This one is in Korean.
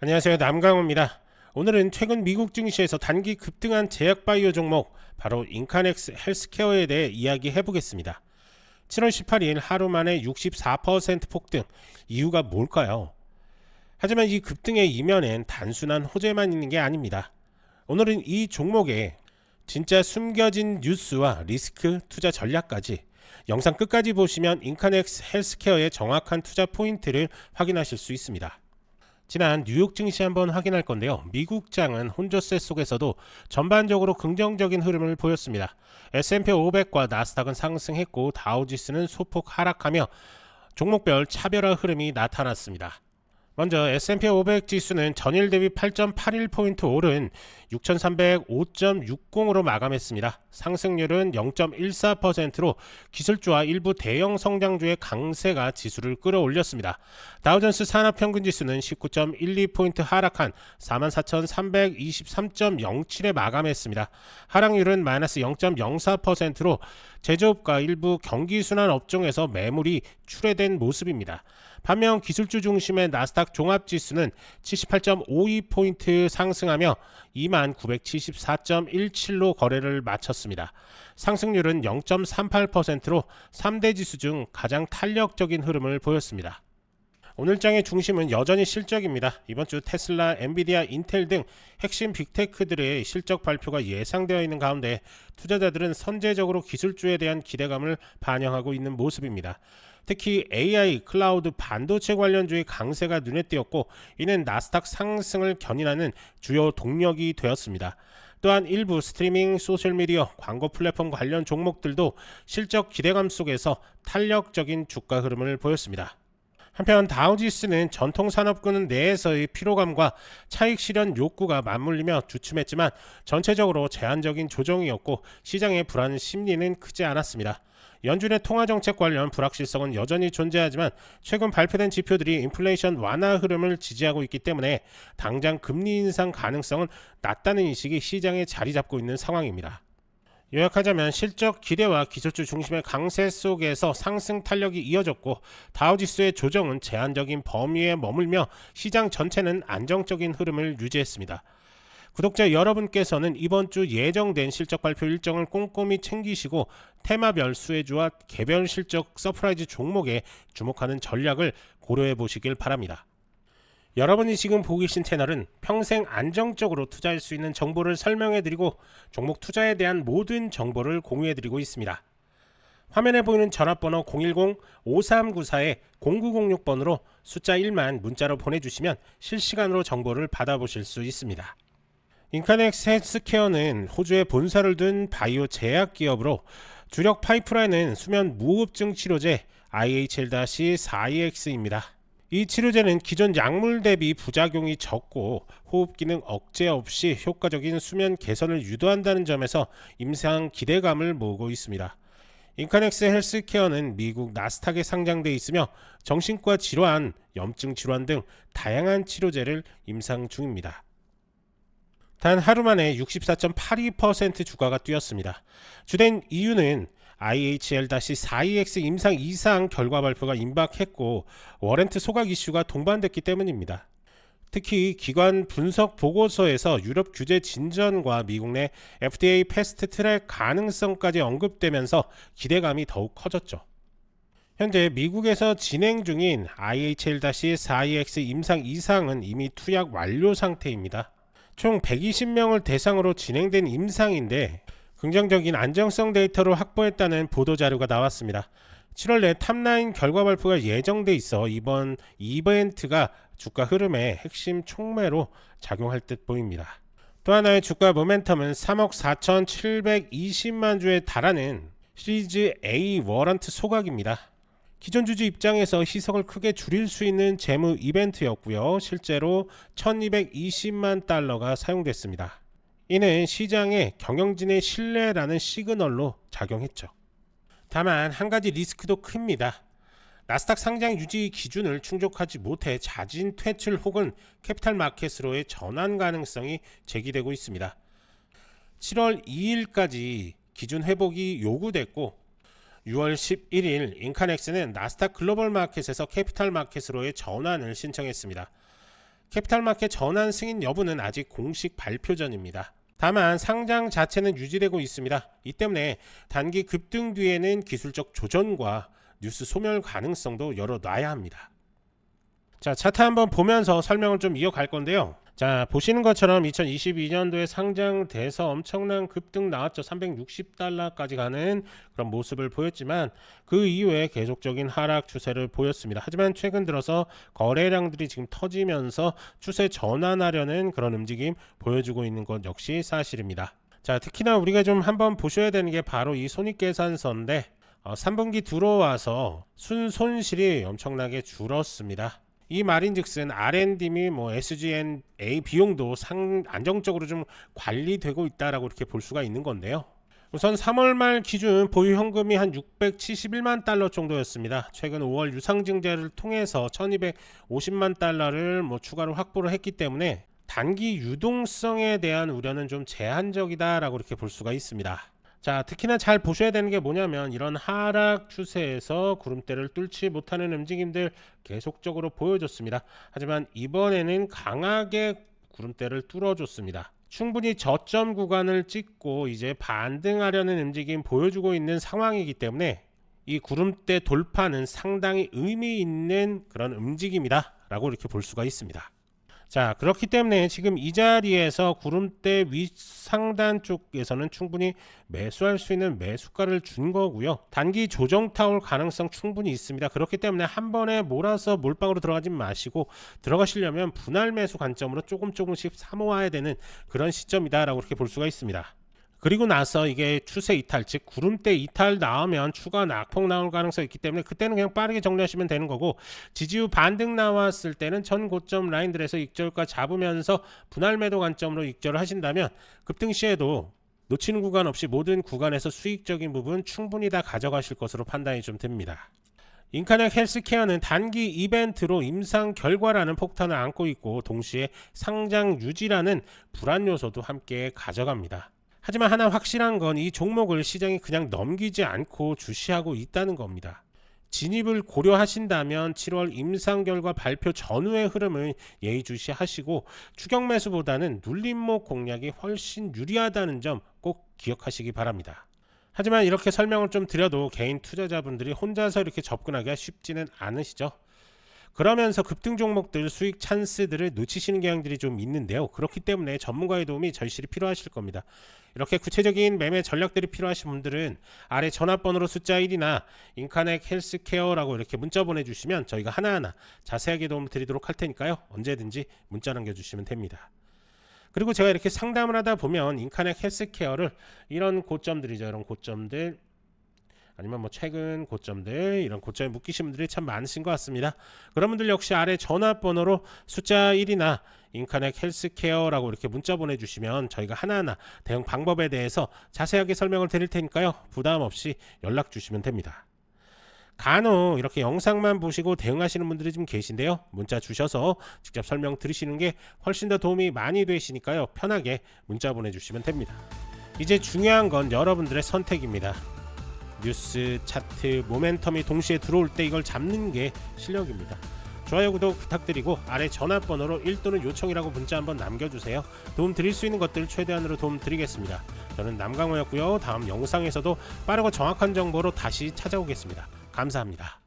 안녕하세요. 남강호입니다. 오늘은 최근 미국 증시에서 단기 급등한 제약바이오 종목 바로 인카넥스 헬스케어에 대해 이야기해 보겠습니다. 7월 18일 하루 만에 64% 폭등. 이유가 뭘까요? 하지만 이 급등의 이면엔 단순한 호재만 있는 게 아닙니다. 오늘은 이 종목에 진짜 숨겨진 뉴스와 리스크, 투자 전략까지 영상 끝까지 보시면 인카넥스 헬스케어의 정확한 투자 포인트를 확인하실 수 있습니다. 지난 뉴욕 증시 한번 확인할 건데요. 미국 장은 혼조세 속에서도 전반적으로 긍정적인 흐름을 보였습니다. S&P 500과 나스닥은 상승했고 다우지수는 소폭 하락하며 종목별 차별화 흐름이 나타났습니다. 먼저 S&P 500 지수는 전일 대비 8.81포인트 오른 6305.60으로 마감했습니다. 상승률은 0.14%로 기술주와 일부 대형 성장주의 강세가 지수를 끌어올렸습니다. 다우존스 산업평균지수는 19.12포인트 하락한 44,323.07에 마감했습니다. 하락률은 마이너스 0.04%로 제조업과 일부 경기순환 업종에서 매물이 출회된 모습입니다. 반면 기술주 중심의 나스닥 종합지수는 78.52포인트 상승하며 2974.17로 거래를 마쳤습니다. 상승률은 0.38%로 3대 지수 중 가장 탄력적인 흐름을 보였습니다. 오늘장의 중심은 여전히 실적입니다. 이번 주 테슬라, 엔비디아, 인텔 등 핵심 빅테크들의 실적 발표가 예상되어 있는 가운데 투자자들은 선제적으로 기술주에 대한 기대감을 반영하고 있는 모습입니다. 특히 AI, 클라우드, 반도체 관련주의 강세가 눈에 띄었고 이는 나스닥 상승을 견인하는 주요 동력이 되었습니다. 또한 일부 스트리밍, 소셜미디어, 광고 플랫폼 관련 종목들도 실적 기대감 속에서 탄력적인 주가 흐름을 보였습니다. 한편 다우지수는 전통 산업군 내에서의 피로감과 차익 실현 욕구가 맞물리며 주춤했지만 전체적으로 제한적인 조정이었고 시장의 불안 심리는 크지 않았습니다. 연준의 통화정책 관련 불확실성은 여전히 존재하지만 최근 발표된 지표들이 인플레이션 완화 흐름을 지지하고 있기 때문에 당장 금리 인상 가능성은 낮다는 인식이 시장에 자리 잡고 있는 상황입니다. 요약하자면 실적 기대와 기술주 중심의 강세 속에서 상승 탄력이 이어졌고 다우지수의 조정은 제한적인 범위에 머물며 시장 전체는 안정적인 흐름을 유지했습니다. 구독자 여러분께서는 이번 주 예정된 실적 발표 일정을 꼼꼼히 챙기시고 테마별 수혜주와 개별 실적 서프라이즈 종목에 주목하는 전략을 고려해 보시길 바랍니다. 여러분이 지금 보고 계신 채널은 평생 안정적으로 투자할 수 있는 정보를 설명해드리고 종목 투자에 대한 모든 정보를 공유해드리고 있습니다. 화면에 보이는 전화번호 010-5394-0906번으로 숫자 1만 문자로 보내주시면 실시간으로 정보를 받아보실 수 있습니다. 인카넥스 헬스케어는 호주에 본사를 둔 바이오 제약 기업으로 주력 파이프라인은 수면 무호흡증 치료제 IHL-4EX입니다. 이 치료제는 기존 약물 대비 부작용이 적고 호흡 기능 억제 없이 효과적인 수면 개선을 유도한다는 점에서 임상 기대감을 모으고 있습니다. 인카넥스 헬스케어는 미국 나스닥에 상장돼 있으며 정신과 질환, 염증 질환 등 다양한 치료제를 임상 중입니다. 단 하루 만에 64.82% 주가가 뛰었습니다. 주된 이유는 IHL-4EX 임상 이상 결과 발표가 임박했고 워렌트 소각 이슈가 동반됐기 때문입니다. 특히 기관 분석 보고서에서 유럽 규제 진전과 미국 내 FDA 패스트 트랙 가능성까지 언급되면서 기대감이 더욱 커졌죠. 현재 미국에서 진행 중인 IHL-4EX 임상 이상은 이미 투약 완료 상태입니다. 총 120명을 대상으로 진행된 임상인데 긍정적인 안정성 데이터를 확보했다는 보도자료가 나왔습니다. 7월 내 탑9 결과 발표가 예정돼 있어 이번 이벤트가 주가 흐름의 핵심 촉매로 작용할 듯 보입니다. 또 하나의 주가 모멘텀은 3억 4,720만 주에 달하는 시리즈 A 워런트 소각입니다. 기존 주주 입장에서 희석을 크게 줄일 수 있는 재무 이벤트였고요. 실제로 1220만 달러가 사용됐습니다. 이는 시장의 경영진의 신뢰라는 시그널로 작용했죠. 다만 한 가지 리스크도 큽니다. 나스닥 상장 유지 기준을 충족하지 못해 자진 퇴출 혹은 캐피탈 마켓으로의 전환 가능성이 제기되고 있습니다. 7월 2일까지 기준 회복이 요구됐고 6월 11일 인카넥스는 나스닥 글로벌 마켓에서 캐피탈 마켓으로의 전환을 신청했습니다. 캐피탈마켓 전환 승인 여부는 아직 공식 발표 전입니다. 다만 상장 자체는 유지되고 있습니다. 이 때문에 단기 급등 뒤에는 기술적 조정과 뉴스 소멸 가능성도 열어놔야 합니다. 자, 차트 한번 보면서 설명을 좀 이어갈 건데요. 자, 보시는 것처럼 2022년도에 상장돼서 엄청난 급등 나왔죠. 360달러까지 가는 그런 모습을 보였지만 그 이후에 계속적인 하락 추세를 보였습니다. 하지만 최근 들어서 거래량들이 지금 터지면서 추세 전환하려는 그런 움직임 보여주고 있는 것 역시 사실입니다. 자, 특히나 우리가 좀 한번 보셔야 되는 게 바로 이 손익계산서인데 3분기 들어와서 순손실이 엄청나게 줄었습니다. 이 말인즉슨 R&D 및 SG&A 비용도 안정적으로 좀 관리되고 있다라고 이렇게 볼 수가 있는 건데요. 우선 3월 말 기준 보유 현금이 한 671만 달러 정도였습니다. 최근 5월 유상증자를 통해서 1250만 달러를 추가로 확보를 했기 때문에 단기 유동성에 대한 우려는 좀 제한적이다라고 이렇게 볼 수가 있습니다. 자, 특히나 잘 보셔야 되는 게 뭐냐면 이런 하락 추세에서 구름대를 뚫지 못하는 움직임들 계속적으로 보여줬습니다. 하지만 이번에는 강하게 구름대를 뚫어줬습니다. 충분히 저점 구간을 찍고 이제 반등하려는 움직임 보여주고 있는 상황이기 때문에 이 구름대 돌파는 상당히 의미 있는 그런 움직임이다 라고 이렇게 볼 수가 있습니다. 자, 그렇기 때문에 지금 이 자리에서 구름대 윗상단 쪽에서는 충분히 매수할 수 있는 매수가를 준 거고요. 단기 조정타 올 가능성 충분히 있습니다. 그렇기 때문에 한 번에 몰아서 몰빵으로 들어가지 마시고 들어가시려면 분할 매수 관점으로 조금씩 사모아야 되는 그런 시점이다 라고 이렇게 볼 수가 있습니다. 그리고 나서 이게 추세 이탈, 즉 구름대 이탈 나오면 추가 낙폭 나올 가능성이 있기 때문에 그때는 그냥 빠르게 정리하시면 되는 거고, 지지후 반등 나왔을 때는 전 고점 라인들에서 익절가 잡으면서 분할 매도 관점으로 익절을 하신다면 급등 시에도 놓치는 구간 없이 모든 구간에서 수익적인 부분 충분히 다 가져가실 것으로 판단이 좀 됩니다. 인카넥 헬스케어는 단기 이벤트로 임상 결과라는 폭탄을 안고 있고 동시에 상장 유지라는 불안 요소도 함께 가져갑니다. 하지만 하나 확실한 건 이 종목을 시장이 그냥 넘기지 않고 주시하고 있다는 겁니다. 진입을 고려하신다면 7월 임상 결과 발표 전후의 흐름을 예의주시하시고 추격 매수보다는 눌림목 공략이 훨씬 유리하다는 점 꼭 기억하시기 바랍니다. 하지만 이렇게 설명을 좀 드려도 개인 투자자분들이 혼자서 이렇게 접근하기가 쉽지는 않으시죠. 그러면서 급등 종목들 수익 찬스들을 놓치시는 경향들이 좀 있는데요. 그렇기 때문에 전문가의 도움이 절실히 필요하실 겁니다. 이렇게 구체적인 매매 전략들이 필요하신 분들은 아래 전화번호로 숫자 1이나 인카넥 헬스케어라고 이렇게 문자 보내주시면 저희가 하나하나 자세하게 도움 드리도록 할 테니까요. 언제든지 문자 남겨주시면 됩니다. 그리고 제가 이렇게 상담을 하다 보면 인카넥 헬스케어를 이런 고점들이죠. 이런 고점들 아니면 최근 고점들, 이런 고점에 묶이신 분들이 참 많으신 것 같습니다. 그런 분들 역시 아래 전화번호로 숫자 1이나 인카넥 헬스케어라고 이렇게 문자 보내주시면 저희가 하나하나 대응 방법에 대해서 자세하게 설명을 드릴 테니까요. 부담 없이 연락 주시면 됩니다. 간혹 이렇게 영상만 보시고 대응하시는 분들이 좀 계신데요. 문자 주셔서 직접 설명 들으시는 게 훨씬 더 도움이 많이 되시니까요. 편하게 문자 보내주시면 됩니다. 이제 중요한 건 여러분들의 선택입니다. 뉴스, 차트, 모멘텀이 동시에 들어올 때 이걸 잡는 게 실력입니다. 좋아요, 구독 부탁드리고 아래 전화번호로 1 또는 요청이라고 문자 한번 남겨주세요. 도움 드릴 수 있는 것들 최대한으로 도움 드리겠습니다. 저는 남강호였고요. 다음 영상에서도 빠르고 정확한 정보로 다시 찾아오겠습니다. 감사합니다.